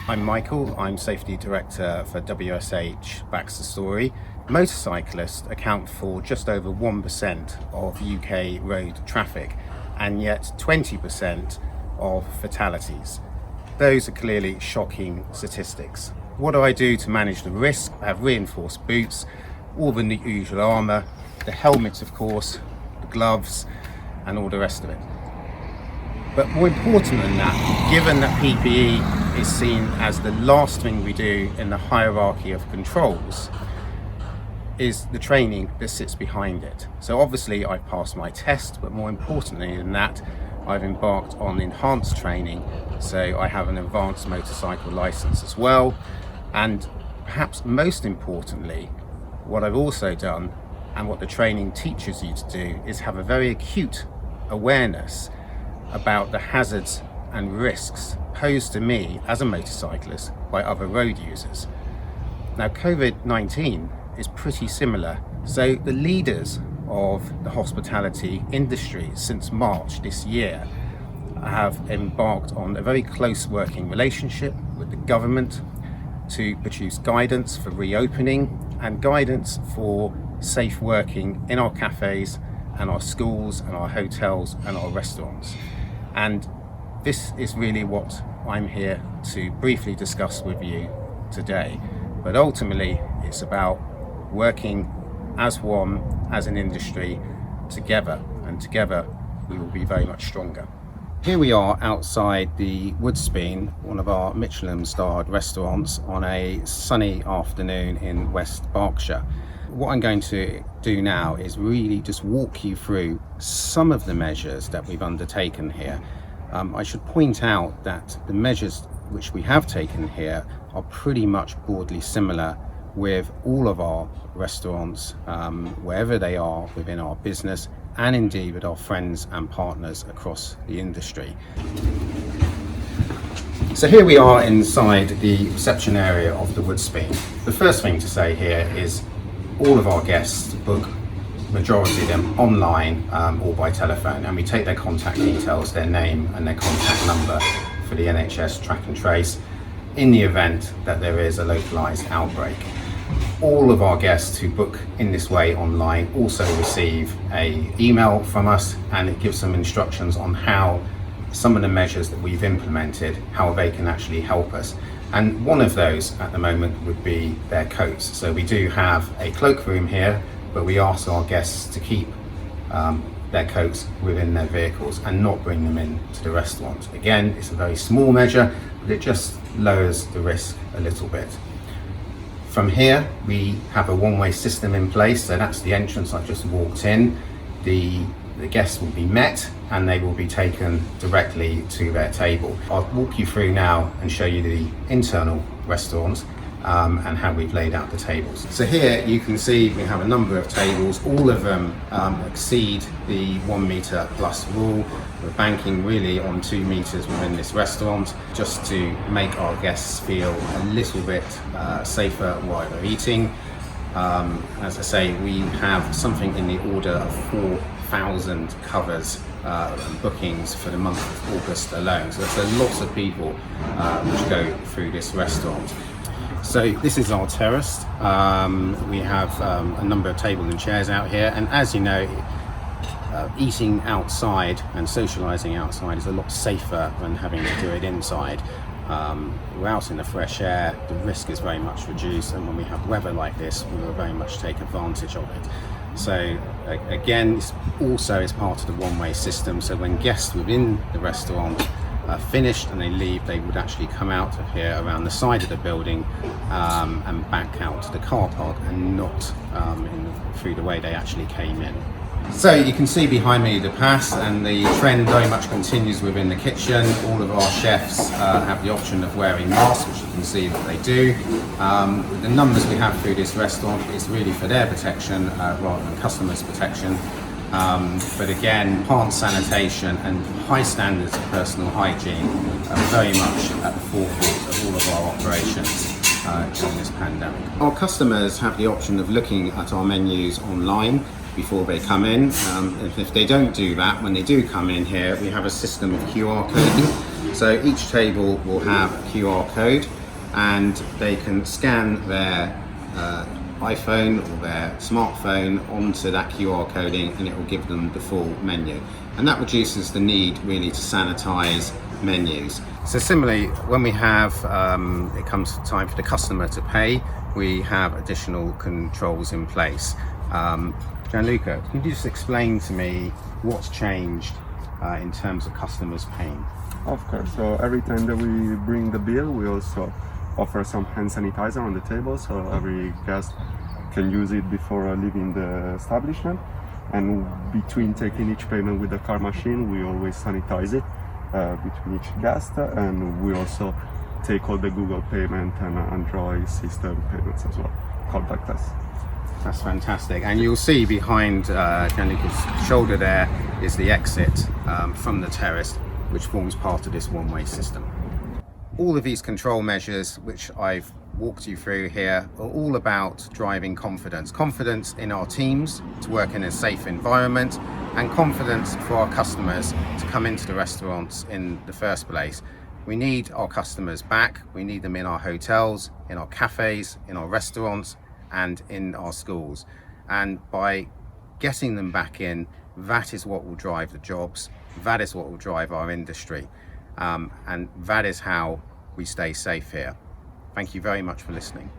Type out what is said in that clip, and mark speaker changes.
Speaker 1: I'm Michael, I'm Safety Director for WSH BaxterStorey. Motorcyclists account for just over 1% of UK road traffic and yet 20% of fatalities. Those are clearly shocking statistics. What do I do to manage the risk? I have reinforced boots, all the usual armour, the helmets of course, the gloves and all the rest of it. But more important than that, given that PPE is seen as the last thing we do in the hierarchy of controls, is the training that sits behind it. So obviously I've passed my test, but more importantly than that, I've embarked on enhanced training. So I have an advanced motorcycle license as well. And perhaps most importantly, what I've also done and what the training teaches you to do is have a very acute awareness about the hazards and risks posed to me as a motorcyclist by other road users. Now, COVID-19 is pretty similar. So the leaders of the hospitality industry since March this year have embarked on a very close working relationship with the government to produce guidance for reopening and guidance for safe working in our cafes and our schools and our hotels and our restaurants. And this is really what I'm here to briefly discuss with you today. But ultimately, it's about working as one, as an industry, together, and together we will be very much stronger. Here we are outside the Woodsbine, one of our Michelin-starred restaurants, on a sunny afternoon in West Berkshire. What I'm going to do now is really just walk you through some of the measures that we've undertaken here. I should point out that the measures which we have taken here are pretty much broadly similar with all of our restaurants, wherever they are within our business, and indeed with our friends and partners across the industry. So here we are inside the reception area of the Woodsbine. The first thing to say here is all of our guests book, majority of them, online or by telephone, and we take their contact details, their name and their contact number for the NHS track and trace in the event that there is a localised outbreak. All of our guests who book in this way online also receive an email from us, and it gives them instructions on how some of the measures that we've implemented, how they can actually help us. And one of those at the moment would be their coats. So we do have a cloakroom here, but we ask our guests to keep their coats within their vehicles and not bring them in to the restaurant. Again, it's a very small measure, but it just lowers the risk a little bit. From here, we have a one-way system in place. So that's the entrance I've just walked in. The guests will be met and they will be taken directly to their table. I'll walk you through now and show you the internal restaurant and how we've laid out the tables. So here you can see we have a number of tables. All of them exceed the 1 metre plus rule. We're banking really on 2 metres within this restaurant just to make our guests feel a little bit safer while they're eating. As I say, we have something in the order of 4,000 covers and bookings for the month of August alone. So there's a lot of people which go through this restaurant. So this is our terrace. We have a number of tables and chairs out here, and as you know, eating outside and socialising outside is a lot safer than having to do it inside. We're out in the fresh air, the risk is very much reduced, and when we have weather like this, we will very much take advantage of it. So again, this also is part of the one-way system, so when guests within the restaurant finished and they leave, they would actually come out of here around the side of the building and back out to the car park and not through the way they actually came in. So you can see behind me the pass, and the trend very much continues within the kitchen. All of our chefs have the option of wearing masks, which you can see that they do. The numbers we have through this restaurant is really for their protection rather than customers' protection. But again, plant sanitation and high standards of personal hygiene are very much at the forefront of all of our operations during this pandemic. Our customers have the option of looking at our menus online before they come in. If they don't do that, when they do come in here, we have a system of QR coding. So each table will have a QR code, and they can scan their iPhone or their smartphone onto that QR coding, and it will give them the full menu. And that reduces the need really to sanitize menus. So similarly, when we have, it comes time for the customer to pay, we have additional controls in place. Gianluca, can you just explain to me what's changed in terms of customers paying?
Speaker 2: Of course, so every time that we bring the bill, we also offer some hand sanitizer on the table, so every guest can use it before leaving the establishment. And between taking each payment with the card machine, we always sanitize it between each guest, and we also take all the Google payment and Android system payments as well, contactless.
Speaker 1: That's fantastic. And you'll see behind Gianluca's shoulder there is the exit from the terrace, which forms part of this one-way system. All of these control measures, which I've walked you through here, are all about driving confidence. Confidence in our teams to work in a safe environment, and confidence for our customers to come into the restaurants in the first place. We need our customers back. We need them in our hotels, in our cafes, in our restaurants, and in our schools. And by getting them back in, that is what will drive the jobs. That is what will drive our industry. And that is how we stay safe here. Thank you very much for listening.